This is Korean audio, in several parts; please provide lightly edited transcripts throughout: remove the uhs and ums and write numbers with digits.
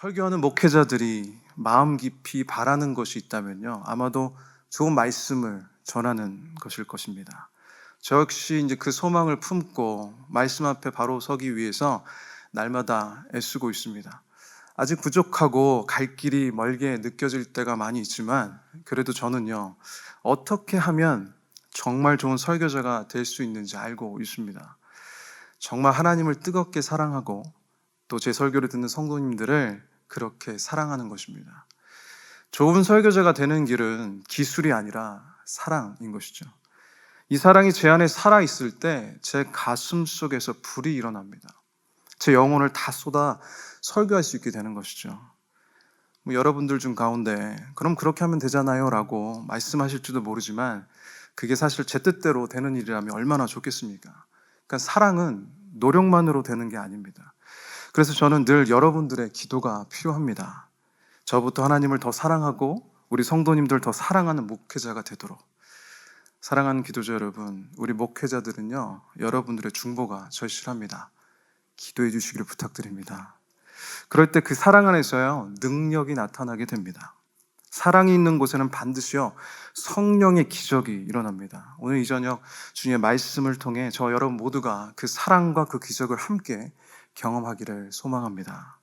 설교하는 목회자들이 마음 깊이 바라는 것이 있다면요, 아마도 좋은 말씀을 전하는 것일 것입니다. 저 역시 이제 그 소망을 품고 말씀 앞에 바로 서기 위해서 날마다 애쓰고 있습니다. 아직 부족하고 갈 길이 멀게 느껴질 때가 많이 있지만, 그래도 저는요, 어떻게 하면 정말 좋은 설교자가 될 수 있는지 알고 있습니다. 정말 하나님을 뜨겁게 사랑하고 또 제 설교를 듣는 성도님들을 그렇게 사랑하는 것입니다. 좋은 설교자가 되는 길은 기술이 아니라 사랑인 것이죠. 이 사랑이 제 안에 살아있을 때 제 가슴 속에서 불이 일어납니다. 제 영혼을 다 쏟아 설교할 수 있게 되는 것이죠. 여러분들 중 가운데 그럼 그렇게 하면 되잖아요 라고 말씀하실지도 모르지만, 그게 사실 제 뜻대로 되는 일이라면 얼마나 좋겠습니까? 그러니까 사랑은 노력만으로 되는 게 아닙니다. 그래서 저는 늘 여러분들의 기도가 필요합니다. 저부터 하나님을 더 사랑하고 우리 성도님들 더 사랑하는 목회자가 되도록. 사랑하는 기도자 여러분, 우리 목회자들은요, 여러분들의 중보가 절실합니다. 기도해 주시기를 부탁드립니다. 그럴 때 그 사랑 안에서요, 능력이 나타나게 됩니다. 사랑이 있는 곳에는 반드시요, 성령의 기적이 일어납니다. 오늘 이 저녁 주님의 말씀을 통해 저 여러분 모두가 그 사랑과 그 기적을 함께 경험하기를 소망합니다.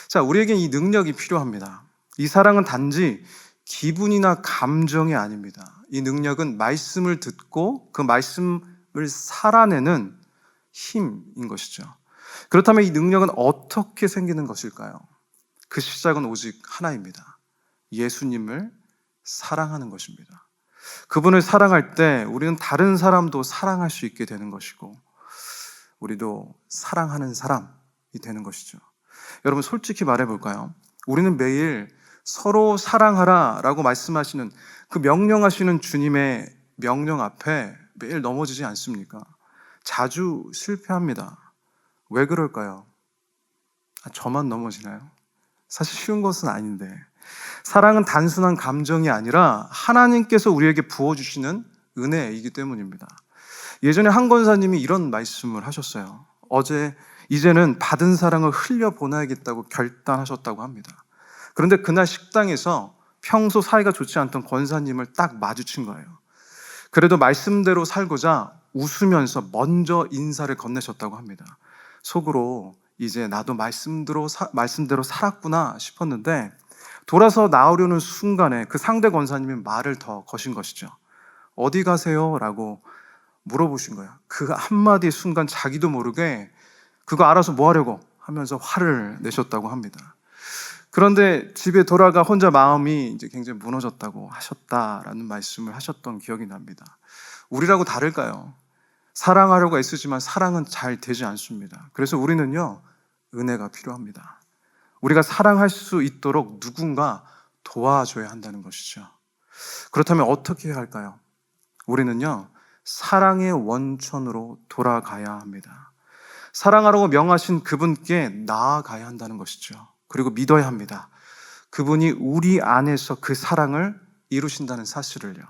자, 우리에게 이 능력이 필요합니다. 이 사랑은 단지 기분이나 감정이 아닙니다. 이 능력은 말씀을 듣고 그 말씀을 살아내는 힘인 것이죠. 그렇다면 이 능력은 어떻게 생기는 것일까요? 그 시작은 오직 하나입니다. 예수님을 사랑하는 것입니다. 그분을 사랑할 때 우리는 다른 사람도 사랑할 수 있게 되는 것이고, 우리도 사랑하는 사람이 되는 것이죠. 여러분, 솔직히 말해볼까요? 우리는 매일 서로 사랑하라 라고 말씀하시는 그 명령하시는 주님의 명령 앞에 매일 넘어지지 않습니까? 자주 실패합니다. 왜 그럴까요? 저만 넘어지나요? 사실 쉬운 것은 아닌데, 사랑은 단순한 감정이 아니라 하나님께서 우리에게 부어주시는 은혜이기 때문입니다. 예전에 한 권사님이 이런 말씀을 하셨어요. 이제는 받은 사랑을 흘려보내야겠다고 결단하셨다고 합니다. 그런데 그날 식당에서 평소 사이가 좋지 않던 권사님을 딱 마주친 거예요. 그래도 말씀대로 살고자 웃으면서 먼저 인사를 건네셨다고 합니다. 속으로 이제 나도 말씀대로 살았구나 싶었는데, 돌아서 나오려는 순간에 그 상대 권사님이 말을 더 거신 것이죠. 어디 가세요? 라고 물어보신 거예요. 그 한마디 순간 자기도 모르게 그거 알아서 뭐 하려고 하면서 화를 내셨다고 합니다. 그런데 집에 돌아가 혼자 마음이 이제 굉장히 무너졌다고 하셨다라는 말씀을 하셨던 기억이 납니다. 우리라고 다를까요? 사랑하려고 애쓰지만 사랑은 잘 되지 않습니다. 그래서 우리는요, 은혜가 필요합니다. 우리가 사랑할 수 있도록 누군가 도와줘야 한다는 것이죠. 그렇다면 어떻게 해야 할까요? 우리는요, 사랑의 원천으로 돌아가야 합니다. 사랑하라고 명하신 그분께 나아가야 한다는 것이죠. 그리고 믿어야 합니다. 그분이 우리 안에서 그 사랑을 이루신다는 사실을요.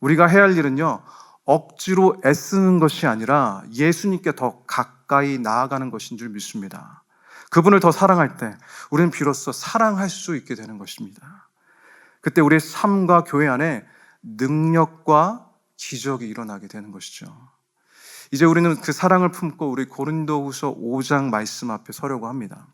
우리가 해야 할 일은요, 억지로 애쓰는 것이 아니라 예수님께 더 가까이 나아가는 것인 줄 믿습니다. 그분을 더 사랑할 때 우리는 비로소 사랑할 수 있게 되는 것입니다. 그때 우리의 삶과 교회 안에 능력과 기적이 일어나게 되는 것이죠. 이제 우리는 그 사랑을 품고 우리 고린도후서 5장 말씀 앞에 서려고 합니다.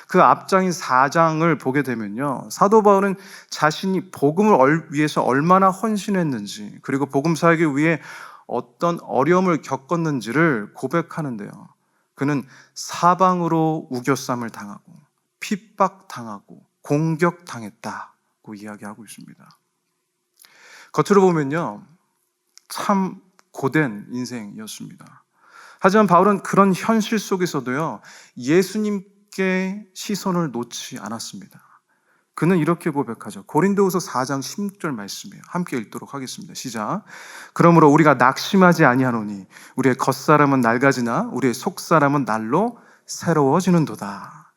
그 앞장인 4장을 보게 되면요, 사도 바울은 자신이 복음을 위해서 얼마나 헌신했는지, 그리고 복음 사역을 위해 어떤 어려움을 겪었는지를 고백하는데요, 그는 사방으로 우겨쌈을 당하고 핍박당하고 공격당했다고 이야기하고 있습니다. 겉으로 보면요, 참 고된 인생이었습니다. 하지만 바울은 그런 현실 속에서도요, 예수님께 시선을 놓지 않았습니다. 그는 이렇게 고백하죠. 고린도후서 4장 16절 말씀이에요. 함께 읽도록 하겠습니다. 시작. 그러므로 우리가 낙심하지 아니하노니 우리의 겉사람은 낡아지나 우리의 속사람은 날로 새로워지는도다.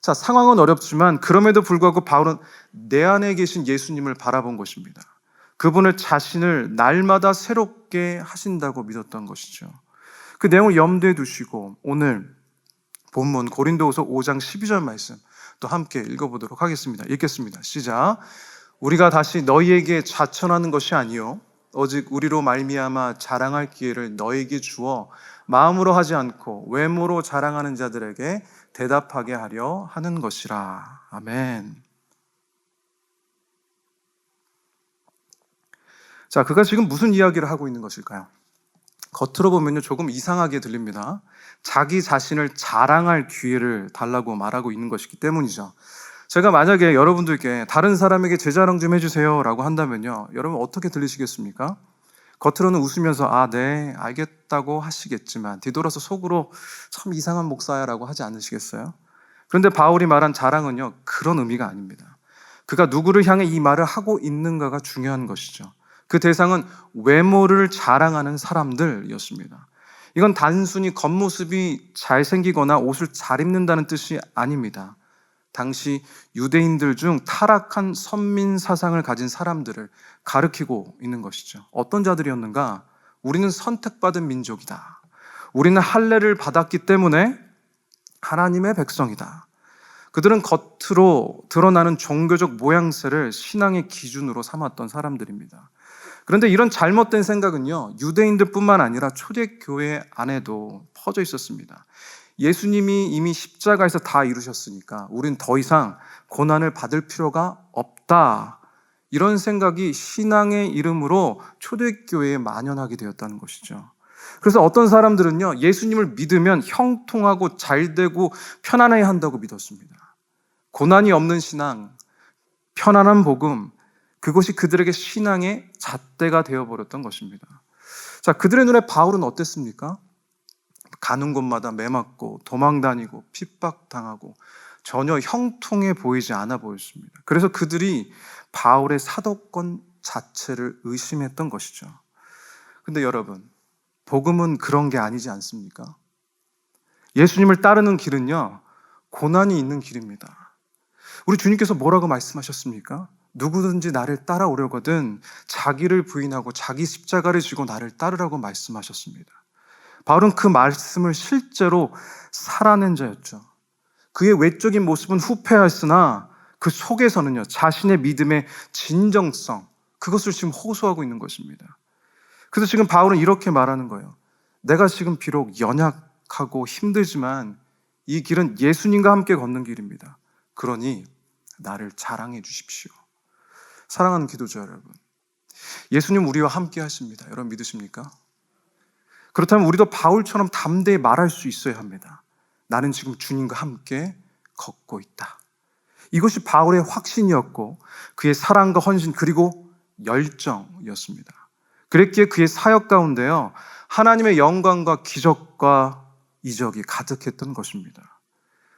자, 상황은 어렵지만 그럼에도 불구하고 바울은 내 안에 계신 예수님을 바라본 것입니다. 그분을 자신을 날마다 새롭게 하신다고 믿었던 것이죠. 그 내용을 염두에 두시고 오늘 본문 고린도후서 5장 12절 말씀 또 함께 읽어보도록 하겠습니다. 읽겠습니다. 시작. 우리가 다시 너희에게 자천하는 것이 아니요 오직 우리로 말미암아 자랑할 기회를 너희에게 주어 마음으로 하지 않고 외모로 자랑하는 자들에게 대답하게 하려 하는 것이라. 아멘. 자, 그가 지금 무슨 이야기를 하고 있는 것일까요? 겉으로 보면요 조금 이상하게 들립니다. 자기 자신을 자랑할 기회를 달라고 말하고 있는 것이기 때문이죠. 제가 만약에 여러분들께 다른 사람에게 제 자랑 좀 해주세요 라고 한다면요, 여러분 어떻게 들리시겠습니까? 겉으로는 웃으면서 아, 네, 알겠다고 하시겠지만 뒤돌아서 속으로 참 이상한 목사야 라고 하지 않으시겠어요? 그런데 바울이 말한 자랑은요 그런 의미가 아닙니다. 그가 누구를 향해 이 말을 하고 있는가가 중요한 것이죠. 그 대상은 외모를 자랑하는 사람들이었습니다. 이건 단순히 겉모습이 잘생기거나 옷을 잘 입는다는 뜻이 아닙니다. 당시 유대인들 중 타락한 선민 사상을 가진 사람들을 가리키고 있는 것이죠. 어떤 자들이었는가? 우리는 선택받은 민족이다. 우리는 할례를 받았기 때문에 하나님의 백성이다. 그들은 겉으로 드러나는 종교적 모양새를 신앙의 기준으로 삼았던 사람들입니다. 그런데 이런 잘못된 생각은요, 유대인들뿐만 아니라 초대교회 안에도 퍼져 있었습니다. 예수님이 이미 십자가에서 다 이루셨으니까 우린 더 이상 고난을 받을 필요가 없다. 이런 생각이 신앙의 이름으로 초대교회에 만연하게 되었다는 것이죠. 그래서 어떤 사람들은요, 예수님을 믿으면 형통하고 잘되고 편안해야 한다고 믿었습니다. 고난이 없는 신앙, 편안한 복음, 그것이 그들에게 신앙의 잣대가 되어버렸던 것입니다. 자, 그들의 눈에 바울은 어땠습니까? 가는 곳마다 매맞고 도망다니고 핍박당하고 전혀 형통해 보이지 않아 보였습니다. 그래서 그들이 바울의 사도권 자체를 의심했던 것이죠. 근데 여러분, 복음은 그런 게 아니지 않습니까? 예수님을 따르는 길은요, 고난이 있는 길입니다. 우리 주님께서 뭐라고 말씀하셨습니까? 누구든지 나를 따라오려거든 자기를 부인하고 자기 십자가를 지고 나를 따르라고 말씀하셨습니다. 바울은 그 말씀을 실제로 살아낸 자였죠. 그의 외적인 모습은 후패하였으나 그 속에서는요, 자신의 믿음의 진정성, 그것을 지금 호소하고 있는 것입니다. 그래서 지금 바울은 이렇게 말하는 거예요. 내가 지금 비록 연약하고 힘들지만 이 길은 예수님과 함께 걷는 길입니다. 그러니 나를 자랑해 주십시오. 사랑하는 기도자 여러분, 예수님 우리와 함께 하십니다. 여러분 믿으십니까? 그렇다면 우리도 바울처럼 담대히 말할 수 있어야 합니다. 나는 지금 주님과 함께 걷고 있다. 이것이 바울의 확신이었고 그의 사랑과 헌신 그리고 열정이었습니다. 그랬기에 그의 사역 가운데요, 하나님의 영광과 기적과 이적이 가득했던 것입니다.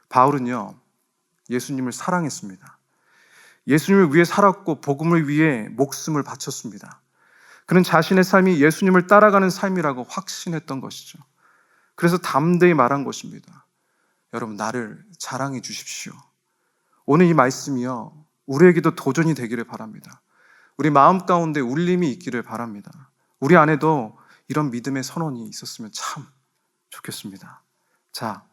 바울은요, 예수님을 사랑했습니다. 예수님을 위해 살았고 복음을 위해 목숨을 바쳤습니다. 그는 자신의 삶이 예수님을 따라가는 삶이라고 확신했던 것이죠. 그래서 담대히 말한 것입니다. 여러분, 나를 자랑해 주십시오. 오늘 이 말씀이요, 우리에게도 도전이 되기를 바랍니다. 우리 마음 가운데 울림이 있기를 바랍니다. 우리 안에도 이런 믿음의 선언이 있었으면 참 좋겠습니다. 자,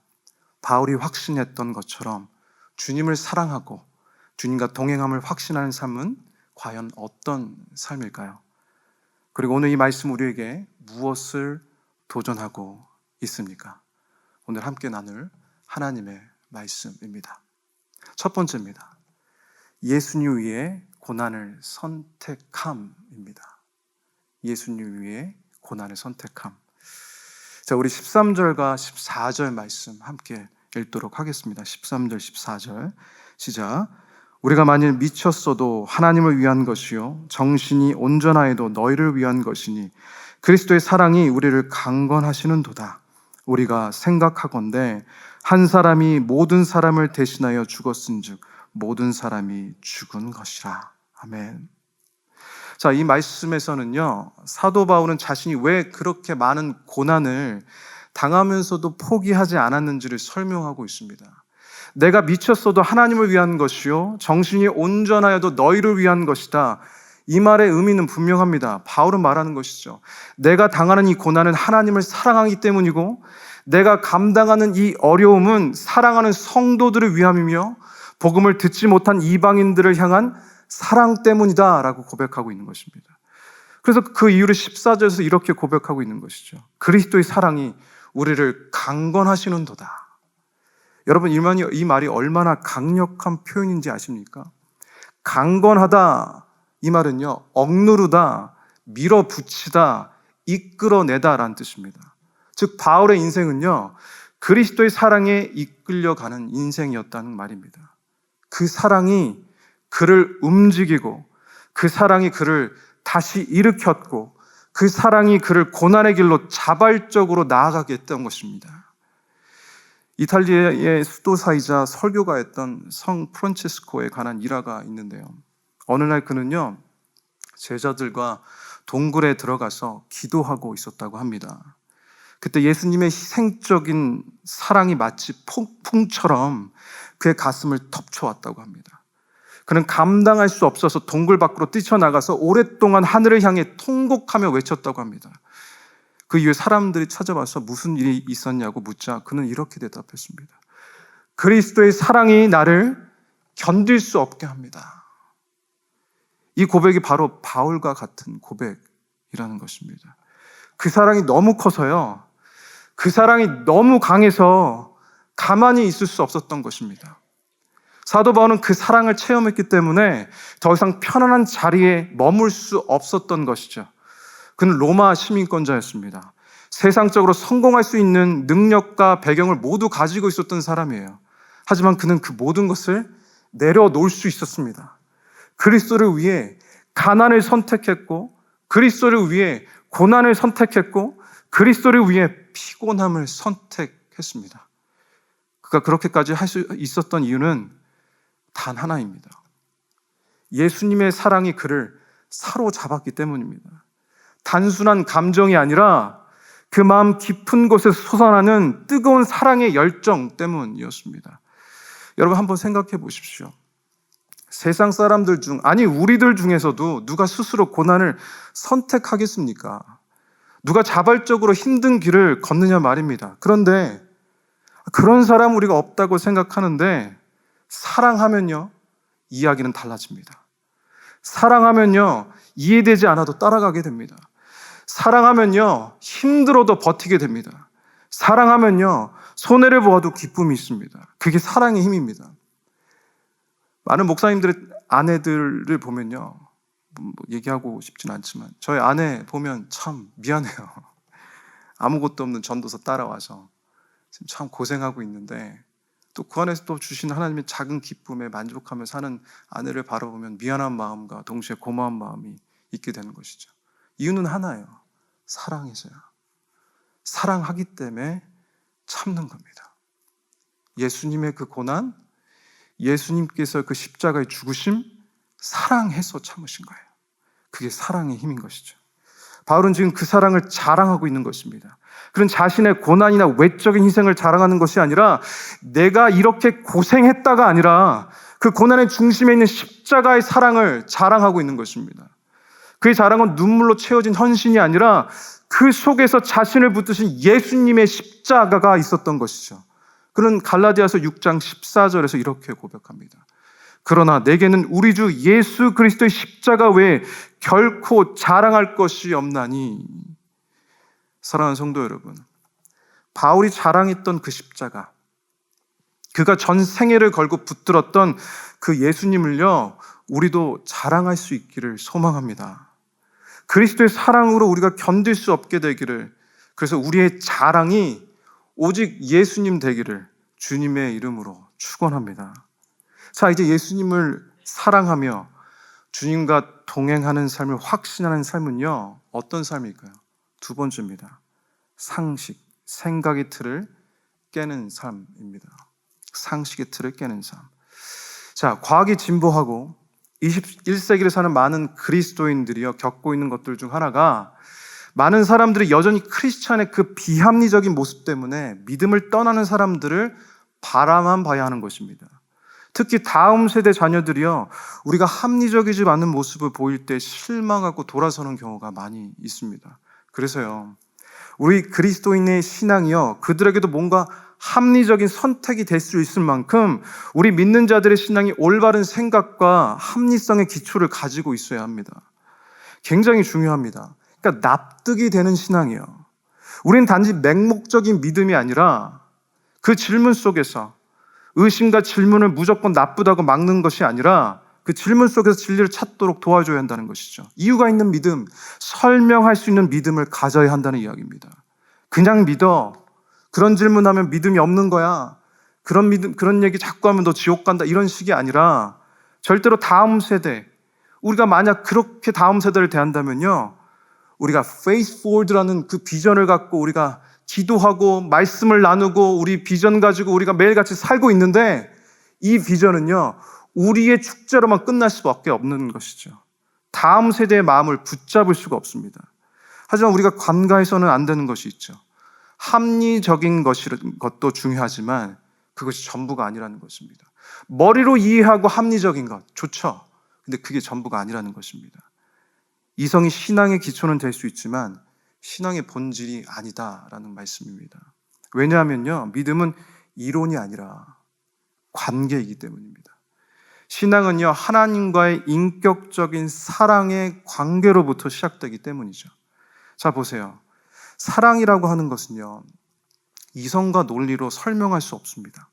바울이 확신했던 것처럼 주님을 사랑하고 주님과 동행함을 확신하는 삶은 과연 어떤 삶일까요? 그리고 오늘 이 말씀 우리에게 무엇을 도전하고 있습니까? 오늘 함께 나눌 하나님의 말씀입니다. 첫 번째입니다. 예수님 위해 고난을 선택함입니다. 예수님 위해 고난을 선택함. 자, 우리 13절과 14절 말씀 함께 읽도록 하겠습니다. 13절, 14절 시작. 우리가 만일 미쳤어도 하나님을 위한 것이요 정신이 온전하여도 너희를 위한 것이니 그리스도의 사랑이 우리를 강건하시는도다. 우리가 생각하건대 한 사람이 모든 사람을 대신하여 죽었은즉 모든 사람이 죽은 것이라. 아멘. 자, 이 말씀에서는요, 사도 바울은 자신이 왜 그렇게 많은 고난을 당하면서도 포기하지 않았는지를 설명하고 있습니다. 내가 미쳤어도 하나님을 위한 것이요 정신이 온전하여도 너희를 위한 것이다. 이 말의 의미는 분명합니다. 바울은 말하는 것이죠. 내가 당하는 이 고난은 하나님을 사랑하기 때문이고 내가 감당하는 이 어려움은 사랑하는 성도들을 위함이며 복음을 듣지 못한 이방인들을 향한 사랑 때문이다라고 고백하고 있는 것입니다. 그래서 그 이유를 14절에서 이렇게 고백하고 있는 것이죠. 그리스도의 사랑이 우리를 강건하시는도다. 여러분, 이 말이 얼마나 강력한 표현인지 아십니까? 강건하다, 이 말은요, 억누르다, 밀어붙이다, 이끌어내다 라는 뜻입니다. 즉 바울의 인생은요, 그리스도의 사랑에 이끌려가는 인생이었다는 말입니다. 그 사랑이 그를 움직이고, 그 사랑이 그를 다시 일으켰고, 그 사랑이 그를 고난의 길로 자발적으로 나아가게 했던 것입니다. 이탈리아의 수도사이자 설교가였던 성 프란치스코에 관한 일화가 있는데요. 어느 날 그는요, 제자들과 동굴에 들어가서 기도하고 있었다고 합니다. 그때 예수님의 희생적인 사랑이 마치 폭풍처럼 그의 가슴을 덮쳐왔다고 합니다. 그는 감당할 수 없어서 동굴 밖으로 뛰쳐나가서 오랫동안 하늘을 향해 통곡하며 외쳤다고 합니다. 그 이후에 사람들이 찾아와서 무슨 일이 있었냐고 묻자 그는 이렇게 대답했습니다. 그리스도의 사랑이 나를 견딜 수 없게 합니다. 이 고백이 바로 바울과 같은 고백이라는 것입니다. 그 사랑이 너무 커서요, 그 사랑이 너무 강해서 가만히 있을 수 없었던 것입니다. 사도 바울은 그 사랑을 체험했기 때문에 더 이상 편안한 자리에 머물 수 없었던 것이죠. 그는 로마 시민권자였습니다. 세상적으로 성공할 수 있는 능력과 배경을 모두 가지고 있었던 사람이에요. 하지만 그는 그 모든 것을 내려놓을 수 있었습니다. 그리스도를 위해 가난을 선택했고, 그리스도를 위해 고난을 선택했고, 그리스도를 위해 피곤함을 선택했습니다. 그가 그렇게까지 할 수 있었던 이유는 단 하나입니다. 예수님의 사랑이 그를 사로잡았기 때문입니다. 단순한 감정이 아니라 그 마음 깊은 곳에서 솟아나는 뜨거운 사랑의 열정 때문이었습니다. 여러분 한번 생각해 보십시오. 세상 사람들 중, 아니 우리들 중에서도 누가 스스로 고난을 선택하겠습니까? 누가 자발적으로 힘든 길을 걷느냐 말입니다. 그런데 그런 사람 우리가 없다고 생각하는데, 사랑하면요, 이야기는 달라집니다. 사랑하면요, 이해되지 않아도 따라가게 됩니다. 사랑하면요, 힘들어도 버티게 됩니다. 사랑하면요, 손해를 보아도 기쁨이 있습니다. 그게 사랑의 힘입니다. 많은 목사님들의 아내들을 보면요, 얘기하고 싶진 않지만 저희 아내 보면 참 미안해요. 아무것도 없는 전도서 따라와서 지금 참 고생하고 있는데, 또 그 안에서 또 주신 하나님의 작은 기쁨에 만족하며 사는 아내를 바라보면 미안한 마음과 동시에 고마운 마음이 있게 되는 것이죠. 이유는 하나예요. 사랑해서요. 사랑하기 때문에 참는 겁니다. 예수님의 그 고난, 예수님께서 그 십자가의 죽으심, 사랑해서 참으신 거예요. 그게 사랑의 힘인 것이죠. 바울은 지금 그 사랑을 자랑하고 있는 것입니다. 그런 자신의 고난이나 외적인 희생을 자랑하는 것이 아니라, 내가 이렇게 고생했다가 아니라 그 고난의 중심에 있는 십자가의 사랑을 자랑하고 있는 것입니다. 그의 자랑은 눈물로 채워진 헌신이 아니라 그 속에서 자신을 붙드신 예수님의 십자가가 있었던 것이죠. 그는 갈라디아서 6장 14절에서 이렇게 고백합니다. 그러나 내게는 우리 주 예수 그리스도의 십자가 외에 결코 자랑할 것이 없나니. 사랑하는 성도 여러분, 바울이 자랑했던 그 십자가, 그가 전 생애를 걸고 붙들었던 그 예수님을요, 우리도 자랑할 수 있기를 소망합니다. 그리스도의 사랑으로 우리가 견딜 수 없게 되기를, 그래서 우리의 자랑이 오직 예수님 되기를 주님의 이름으로 축원합니다. 자, 이제 예수님을 사랑하며 주님과 동행하는 삶을 확신하는 삶은요, 어떤 삶일까요? 두 번째입니다. 상식, 생각의 틀을 깨는 삶입니다. 상식의 틀을 깨는 삶. 자, 과학이 진보하고 21세기를 사는 많은 그리스도인들이요, 겪고 있는 것들 중 하나가, 많은 사람들이 여전히 크리스찬의 그 비합리적인 모습 때문에 믿음을 떠나는 사람들을 바라만 봐야 하는 것입니다. 특히 다음 세대 자녀들이요, 우리가 합리적이지 않은 모습을 보일 때 실망하고 돌아서는 경우가 많이 있습니다. 그래서요, 우리 그리스도인의 신앙이요, 그들에게도 뭔가 합리적인 선택이 될 수 있을 만큼 우리 믿는 자들의 신앙이 올바른 생각과 합리성의 기초를 가지고 있어야 합니다. 굉장히 중요합니다. 그러니까 납득이 되는 신앙이에요. 우리는 단지 맹목적인 믿음이 아니라 그 질문 속에서 의심과 질문을 무조건 나쁘다고 막는 것이 아니라 그 질문 속에서 진리를 찾도록 도와줘야 한다는 것이죠. 이유가 있는 믿음, 설명할 수 있는 믿음을 가져야 한다는 이야기입니다. 그냥 믿어. 그런 질문하면 믿음이 없는 거야. 그런 얘기 자꾸 하면 너 지옥 간다. 이런 식이 아니라 절대로 다음 세대, 우리가 만약 그렇게 다음 세대를 대한다면요, 우리가 faith forward라는 그 비전을 갖고 우리가 기도하고 말씀을 나누고 우리 비전 가지고 우리가 매일같이 살고 있는데 이 비전은요, 우리의 축제로만 끝날 수밖에 없는 것이죠. 다음 세대의 마음을 붙잡을 수가 없습니다. 하지만 우리가 관가해서는 안 되는 것이 있죠. 합리적인 것도 중요하지만 그것이 전부가 아니라는 것입니다. 머리로 이해하고 합리적인 것 좋죠. 근데 그게 전부가 아니라는 것입니다. 이성이 신앙의 기초는 될 수 있지만 신앙의 본질이 아니다라는 말씀입니다. 왜냐하면요, 믿음은 이론이 아니라 관계이기 때문입니다. 신앙은요, 하나님과의 인격적인 사랑의 관계로부터 시작되기 때문이죠. 자, 보세요. 사랑이라고 하는 것은요, 이성과 논리로 설명할 수 없습니다.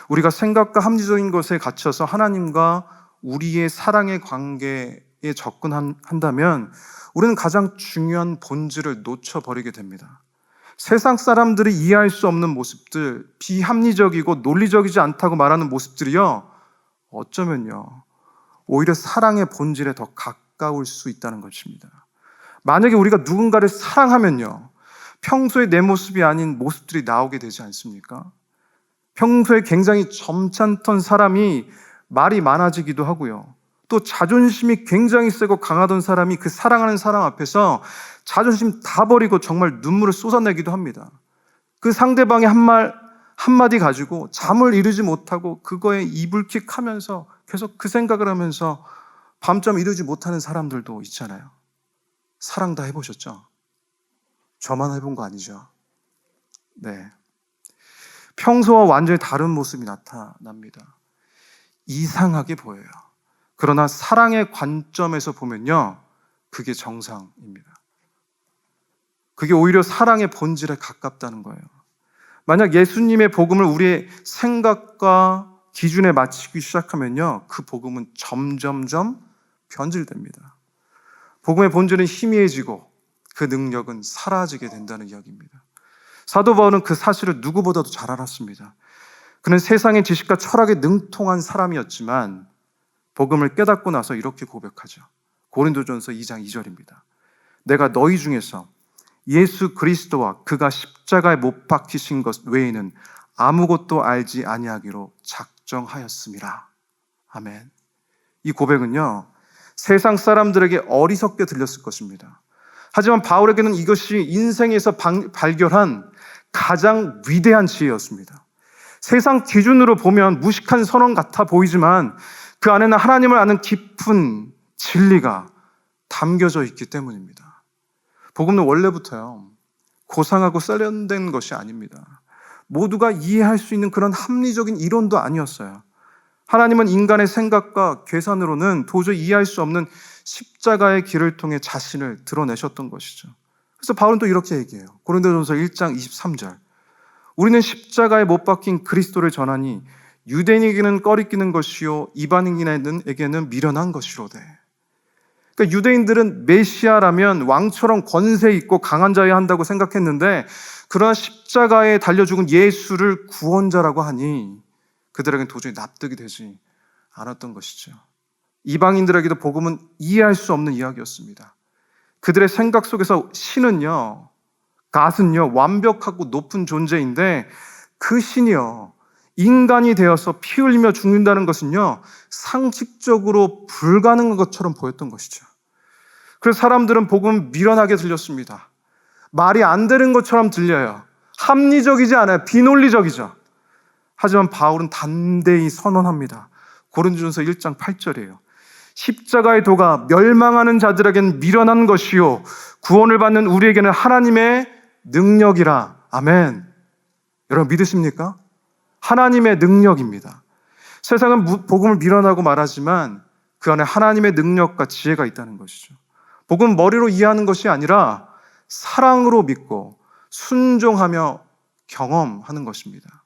우리가 생각과 합리적인 것에 갇혀서 하나님과 우리의 사랑의 관계에 접근한다면 우리는 가장 중요한 본질을 놓쳐버리게 됩니다. 세상 사람들이 이해할 수 없는 모습들, 비합리적이고 논리적이지 않다고 말하는 모습들이요, 어쩌면요, 오히려 사랑의 본질에 더 가까울 수 있다는 것입니다. 만약에 우리가 누군가를 사랑하면요, 평소에 내 모습이 아닌 모습들이 나오게 되지 않습니까? 평소에 굉장히 점잖던 사람이 말이 많아지기도 하고요. 또 자존심이 굉장히 세고 강하던 사람이 그 사랑하는 사람 앞에서 자존심 다 버리고 정말 눈물을 쏟아내기도 합니다. 그 상대방의 한마디 가지고 잠을 이루지 못하고 그거에 이불킥하면서 계속 그 생각을 하면서 밤잠 이루지 못하는 사람들도 있잖아요. 사랑 다 해보셨죠? 저만 해본 거 아니죠? 네. 평소와 완전히 다른 모습이 나타납니다. 이상하게 보여요. 그러나 사랑의 관점에서 보면요, 그게 정상입니다. 그게 오히려 사랑의 본질에 가깝다는 거예요. 만약 예수님의 복음을 우리의 생각과 기준에 맞추기 시작하면요, 그 복음은 점점점 변질됩니다. 복음의 본질은 희미해지고 그 능력은 사라지게 된다는 이야기입니다. 사도 바울은 그 사실을 누구보다도 잘 알았습니다. 그는 세상의 지식과 철학에 능통한 사람이었지만 복음을 깨닫고 나서 이렇게 고백하죠. 고린도전서 2장 2절입니다. 내가 너희 중에서 예수 그리스도와 그가 십자가에 못 박히신 것 외에는 아무것도 알지 아니하기로 작정하였음이라. 아멘. 이 고백은요, 세상 사람들에게 어리석게 들렸을 것입니다. 하지만 바울에게는 이것이 인생에서 발견한 가장 위대한 지혜였습니다. 세상 기준으로 보면 무식한 선언 같아 보이지만 그 안에는 하나님을 아는 깊은 진리가 담겨져 있기 때문입니다. 복음은 원래부터요, 고상하고 세련된 것이 아닙니다. 모두가 이해할 수 있는 그런 합리적인 이론도 아니었어요. 하나님은 인간의 생각과 계산으로는 도저히 이해할 수 없는 십자가의 길을 통해 자신을 드러내셨던 것이죠. 그래서 바울은 또 이렇게 얘기해요. 고린도전서 1장 23절. 우리는 십자가에 못 박힌 그리스도를 전하니 유대인에게는 꺼리끼는 것이요 이방인에게는 미련한 것이로되. 그러니까 유대인들은 메시아라면 왕처럼 권세 있고 강한 자여야 한다고 생각했는데, 그러나 십자가에 달려 죽은 예수를 구원자라고 하니 그들에게는 도저히 납득이 되지 않았던 것이죠. 이방인들에게도 복음은 이해할 수 없는 이야기였습니다. 그들의 생각 속에서 신은요, 갓은요, 완벽하고 높은 존재인데 그 신이요, 인간이 되어서 피 흘리며 죽는다는 것은요, 상식적으로 불가능한 것처럼 보였던 것이죠. 그래서 사람들은 복음을 미련하게 들렸습니다. 말이 안 되는 것처럼 들려요. 합리적이지 않아요. 비논리적이죠. 하지만 바울은 담대히 선언합니다. 고린도전서 1장 8절이에요. 십자가의 도가 멸망하는 자들에게는 미련한 것이요 구원을 받는 우리에게는 하나님의 능력이라. 아멘. 여러분 믿으십니까? 하나님의 능력입니다. 세상은 복음을 밀어나고 말하지만 그 안에 하나님의 능력과 지혜가 있다는 것이죠. 복음은 머리로 이해하는 것이 아니라 사랑으로 믿고 순종하며 경험하는 것입니다.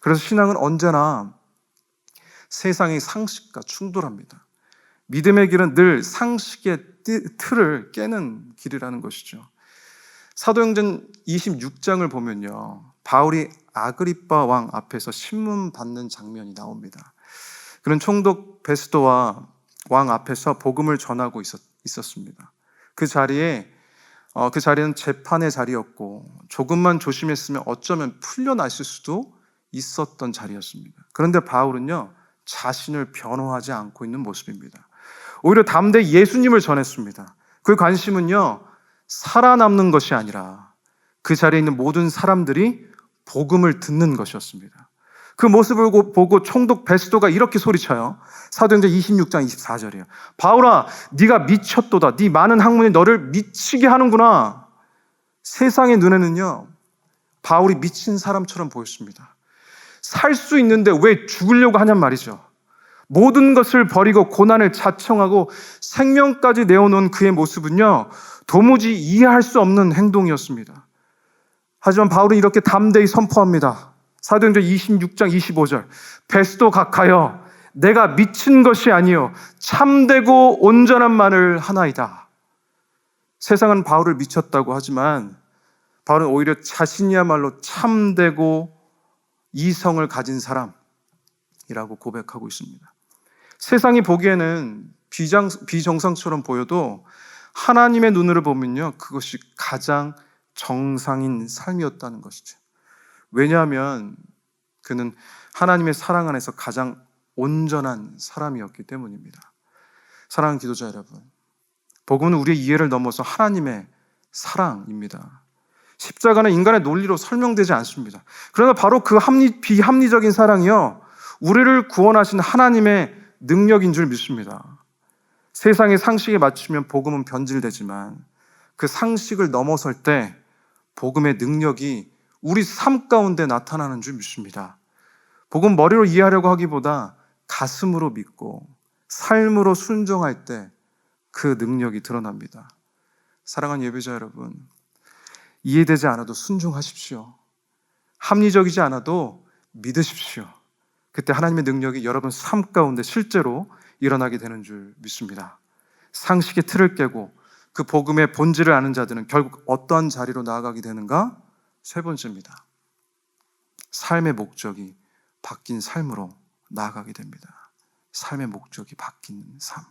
그래서 신앙은 언제나 세상의 상식과 충돌합니다. 믿음의 길은 늘 상식의 틀을 깨는 길이라는 것이죠. 사도행전 26장을 보면요, 바울이 아그리빠 왕 앞에서 신문 받는 장면이 나옵니다. 그는 총독 베스도와 왕 앞에서 복음을 전하고 있었습니다. 그 자리는 재판의 자리였고 조금만 조심했으면 어쩌면 풀려났을 수도 있었던 자리였습니다. 그런데 바울은요, 자신을 변호하지 않고 있는 모습입니다. 오히려 담대히 예수님을 전했습니다. 그 관심은요, 살아남는 것이 아니라 그 자리에 있는 모든 사람들이 복음을 듣는 것이었습니다. 그 모습을 보고 총독 베스도가 이렇게 소리쳐요. 사도행전 26장 24절이에요. 바울아, 네가 미쳤도다. 네 많은 학문이 너를 미치게 하는구나. 세상의 눈에는요, 바울이 미친 사람처럼 보였습니다. 살 수 있는데 왜 죽으려고 하냔 말이죠. 모든 것을 버리고 고난을 자청하고 생명까지 내어놓은 그의 모습은요, 도무지 이해할 수 없는 행동이었습니다. 하지만 바울은 이렇게 담대히 선포합니다. 사도행전 26장 25절. 베스도 각하여 내가 미친 것이 아니요 참되고 온전한 말을 하나이다. 세상은 바울을 미쳤다고 하지만 바울은 오히려 자신이야말로 참되고 이성을 가진 사람이라고 고백하고 있습니다. 세상이 보기에는 비정상처럼 보여도 하나님의 눈으로 보면요, 그것이 가장 정상인 삶이었다는 것이죠. 왜냐하면 그는 하나님의 사랑 안에서 가장 온전한 사람이었기 때문입니다. 사랑하는 기도자 여러분, 복음은 우리의 이해를 넘어서 하나님의 사랑입니다. 십자가는 인간의 논리로 설명되지 않습니다. 그러나 바로 그 비합리적인 사랑이요, 우리를 구원하신 하나님의 능력인 줄 믿습니다. 세상의 상식에 맞추면 복음은 변질되지만 그 상식을 넘어설 때 복음의 능력이 우리 삶 가운데 나타나는 줄 믿습니다. 복음 머리로 이해하려고 하기보다 가슴으로 믿고 삶으로 순종할 때 그 능력이 드러납니다. 사랑하는 예배자 여러분, 이해되지 않아도 순종하십시오. 합리적이지 않아도 믿으십시오. 그때 하나님의 능력이 여러분 삶 가운데 실제로 일어나게 되는 줄 믿습니다. 상식의 틀을 깨고 그 복음의 본질을 아는 자들은 결국 어떠한 자리로 나아가게 되는가? 세 번째입니다. 삶의 목적이 바뀐 삶으로 나아가게 됩니다. 삶의 목적이 바뀐 삶.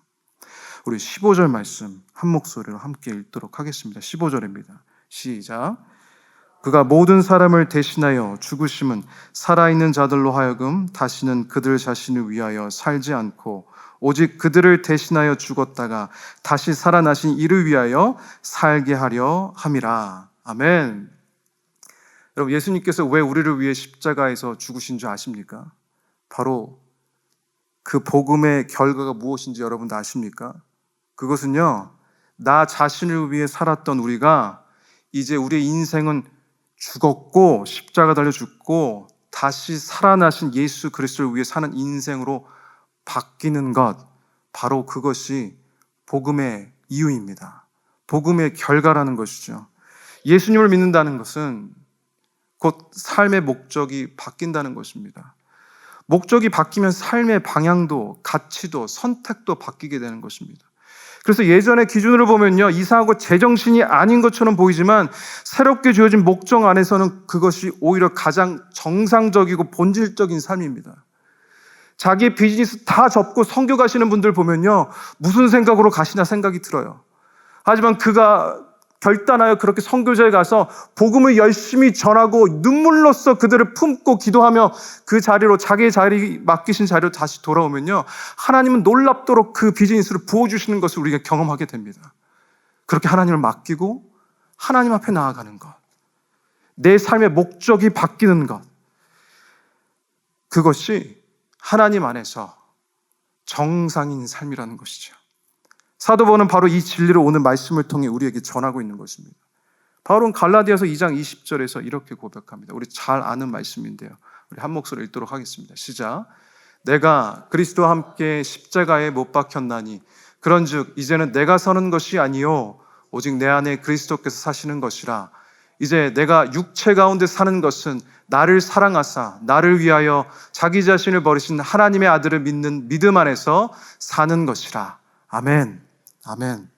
우리 15절 말씀 한 목소리로 함께 읽도록 하겠습니다. 15절입니다. 시작. 그가 모든 사람을 대신하여 죽으심은 살아있는 자들로 하여금 다시는 그들 자신을 위하여 살지 않고 오직 그들을 대신하여 죽었다가 다시 살아나신 이를 위하여 살게 하려 함이라. 아멘. 여러분, 예수님께서 왜 우리를 위해 십자가에서 죽으신 줄 아십니까? 바로 그 복음의 결과가 무엇인지 여러분도 아십니까? 그것은요, 나 자신을 위해 살았던 우리가 이제 우리의 인생은 죽었고 십자가 달려 죽고 다시 살아나신 예수 그리스도를 위해 사는 인생으로 바뀌는 것, 바로 그것이 복음의 이유입니다. 복음의 결과라는 것이죠. 예수님을 믿는다는 것은 곧 삶의 목적이 바뀐다는 것입니다. 목적이 바뀌면 삶의 방향도 가치도 선택도 바뀌게 되는 것입니다. 그래서 예전의 기준으로 보면요, 이상하고 제정신이 아닌 것처럼 보이지만 새롭게 주어진 목적 안에서는 그것이 오히려 가장 정상적이고 본질적인 삶입니다. 자기 비즈니스 다 접고 선교 가시는 분들 보면요, 무슨 생각으로 가시나 생각이 들어요. 하지만 그가 결단하여 그렇게 선교지에 가서 복음을 열심히 전하고 눈물로써 그들을 품고 기도하며 그 자리로, 자기의 자리 맡기신 자리로 다시 돌아오면요, 하나님은 놀랍도록 그 비즈니스를 부어주시는 것을 우리가 경험하게 됩니다. 그렇게 하나님을 맡기고 하나님 앞에 나아가는 것, 내 삶의 목적이 바뀌는 것, 그것이 하나님 안에서 정상인 삶이라는 것이죠. 사도 바울은 바로 이 진리를 오늘 말씀을 통해 우리에게 전하고 있는 것입니다. 바울은 갈라디아서 2장 20절에서 이렇게 고백합니다. 우리 잘 아는 말씀인데요. 우리 한 목소리로 읽도록 하겠습니다. 시작. 내가 그리스도와 함께 십자가에 못 박혔나니 그런즉 이제는 내가 서는 것이 아니요 오직 내 안에 그리스도께서 사시는 것이라. 이제 내가 육체 가운데 사는 것은 나를 사랑하사 나를 위하여 자기 자신을 버리신 하나님의 아들을 믿는 믿음 안에서 사는 것이라. 아멘. 아멘.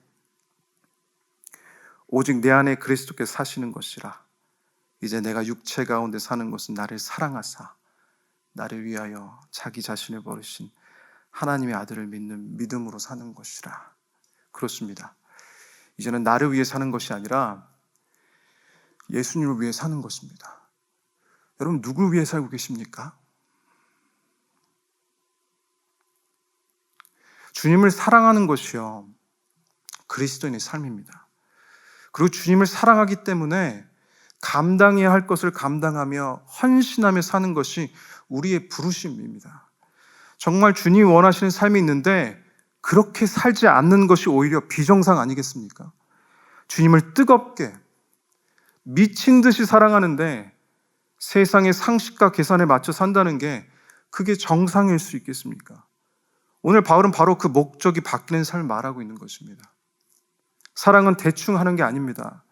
오직 내 안에 그리스도께서 사시는 것이라. 이제 내가 육체 가운데 사는 것은 나를 사랑하사 나를 위하여 자기 자신을 버리신 하나님의 아들을 믿는 믿음으로 사는 것이라. 그렇습니다. 이제는 나를 위해 사는 것이 아니라 예수님을 위해 사는 것입니다. 여러분, 누굴 위해 살고 계십니까? 주님을 사랑하는 것이요 그리스도인의 삶입니다. 그리고 주님을 사랑하기 때문에 감당해야 할 것을 감당하며 헌신하며 사는 것이 우리의 부르심입니다. 정말 주님이 원하시는 삶이 있는데 그렇게 살지 않는 것이 오히려 비정상 아니겠습니까? 주님을 뜨겁게 미친 듯이 사랑하는데 세상의 상식과 계산에 맞춰 산다는 게 그게 정상일 수 있겠습니까? 오늘 바울은 바로 그 목적이 바뀌는 삶을 말하고 있는 것입니다. 사랑은 대충 하는 게 아닙니다.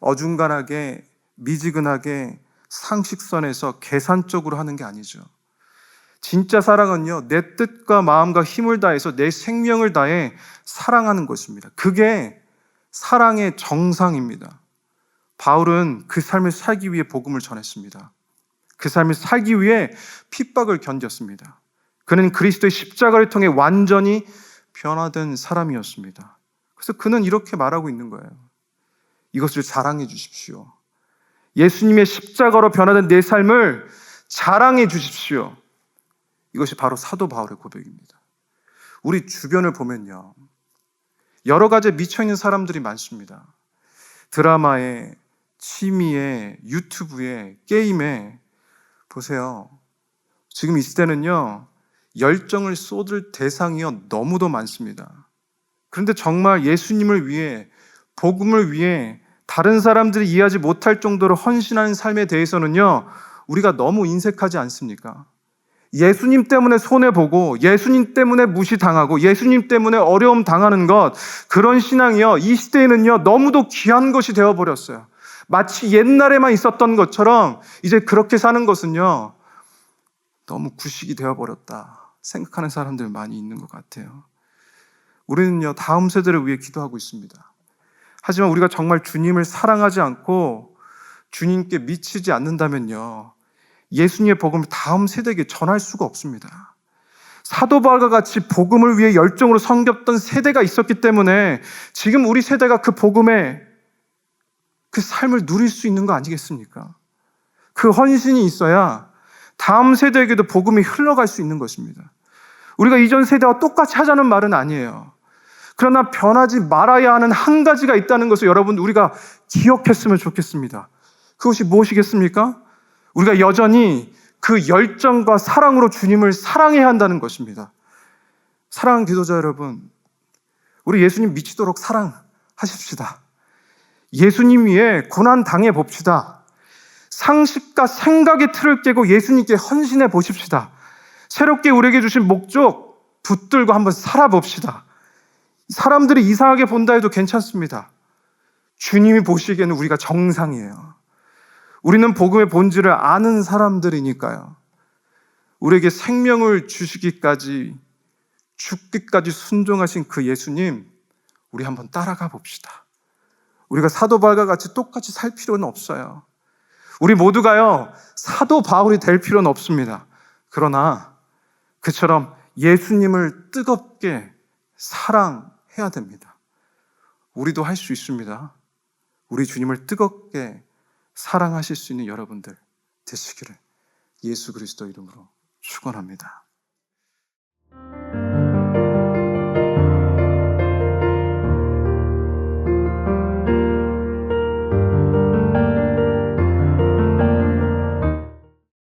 어중간하게 미지근하게 상식선에서 계산적으로 하는 게 아니죠. 진짜 사랑은요, 내 뜻과 마음과 힘을 다해서 내 생명을 다해 사랑하는 것입니다. 그게 사랑의 정상입니다. 바울은 그 삶을 살기 위해 복음을 전했습니다. 그 삶을 살기 위해 핍박을 견뎠습니다. 그는 그리스도의 십자가를 통해 완전히 변화된 사람이었습니다. 그래서 그는 이렇게 말하고 있는 거예요. 이것을 자랑해 주십시오. 예수님의 십자가로 변화된 내 삶을 자랑해 주십시오. 이것이 바로 사도 바울의 고백입니다. 우리 주변을 보면요, 여러 가지에 미쳐있는 사람들이 많습니다. 드라마에, 취미에, 유튜브에, 게임에. 보세요. 지금 이 시대는요, 열정을 쏟을 대상이요 너무도 많습니다. 그런데 정말 예수님을 위해, 복음을 위해 다른 사람들이 이해하지 못할 정도로 헌신하는 삶에 대해서는요, 우리가 너무 인색하지 않습니까? 예수님 때문에 손해보고 예수님 때문에 무시당하고 예수님 때문에 어려움 당하는 것, 그런 신앙이요 이 시대에는요 너무도 귀한 것이 되어버렸어요. 마치 옛날에만 있었던 것처럼 이제 그렇게 사는 것은요 너무 구식이 되어버렸다 생각하는 사람들 많이 있는 것 같아요. 우리는요 다음 세대를 위해 기도하고 있습니다. 하지만 우리가 정말 주님을 사랑하지 않고 주님께 미치지 않는다면요 예수님의 복음을 다음 세대에게 전할 수가 없습니다. 사도 바울과 같이 복음을 위해 열정으로 섬겼던 세대가 있었기 때문에 지금 우리 세대가 그 복음의 그 삶을 누릴 수 있는 거 아니겠습니까? 그 헌신이 있어야 다음 세대에게도 복음이 흘러갈 수 있는 것입니다. 우리가 이전 세대와 똑같이 하자는 말은 아니에요. 그러나 변하지 말아야 하는 한 가지가 있다는 것을 여러분 우리가 기억했으면 좋겠습니다. 그것이 무엇이겠습니까? 우리가 여전히 그 열정과 사랑으로 주님을 사랑해야 한다는 것입니다. 사랑하는 기도자 여러분, 우리 예수님 미치도록 사랑하십시다. 예수님 위해 고난 당해 봅시다. 상식과 생각의 틀을 깨고 예수님께 헌신해 보십시다. 새롭게 우리에게 주신 목적 붙들고 한번 살아봅시다. 사람들이 이상하게 본다 해도 괜찮습니다. 주님이 보시기에는 우리가 정상이에요. 우리는 복음의 본질을 아는 사람들이니까요. 우리에게 생명을 주시기까지 죽기까지 순종하신 그 예수님, 우리 한번 따라가 봅시다. 우리가 사도 바울과 같이 똑같이 살 필요는 없어요. 우리 모두가요 사도 바울이 될 필요는 없습니다. 그러나 그처럼 예수님을 뜨겁게 사랑해야 됩니다. 우리도 할 수 있습니다. 우리 주님을 뜨겁게 사랑하실 수 있는 여러분들 되시기를 예수 그리스도 이름으로 축원합니다.